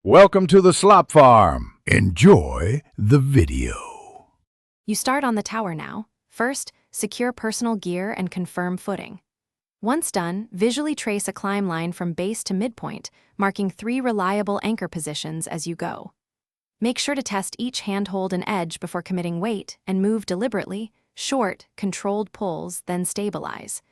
Welcome to the slop farm. Enjoy the video. You start on the tower now. First, secure personal gear and confirm footing. Once done, visually trace a climb line from base to midpoint, marking 3 reliable anchor positions as you go. Make sure to test each handhold and edge before committing weight and move deliberately, short, controlled pulls, then stabilize.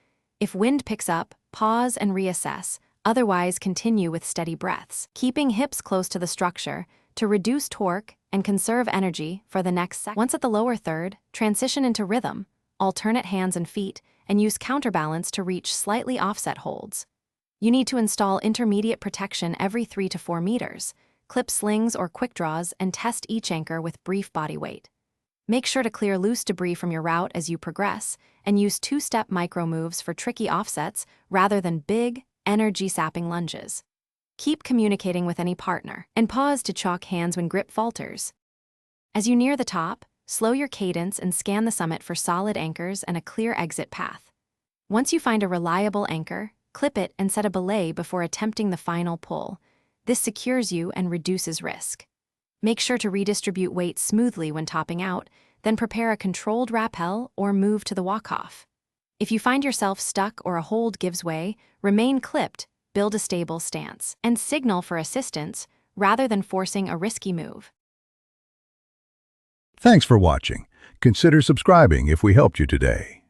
If wind picks up, pause and reassess, otherwise continue with steady breaths, keeping hips close to the structure to reduce torque and conserve energy for the next second. Once at the lower third, transition into rhythm, alternate hands and feet, and use counterbalance to reach slightly offset holds. You need to install intermediate protection every 3 to 4 meters, clip slings or quick draws, and test each anchor with brief body weight. Make sure to clear loose debris from your route as you progress, and use 2-step micro moves for tricky offsets rather than big, energy-sapping lunges. Keep communicating with any partner, and pause to chalk hands when grip falters. As you near the top, slow your cadence and scan the summit for solid anchors and a clear exit path. Once you find a reliable anchor, clip it and set a belay before attempting the final pull. This secures you and reduces risk. Make sure to redistribute weight smoothly when topping out, then prepare a controlled rappel or move to the walk-off. If you find yourself stuck or a hold gives way, remain clipped, build a stable stance, and signal for assistance rather than forcing a risky move. Thanks for watching. Consider subscribing if we helped you today.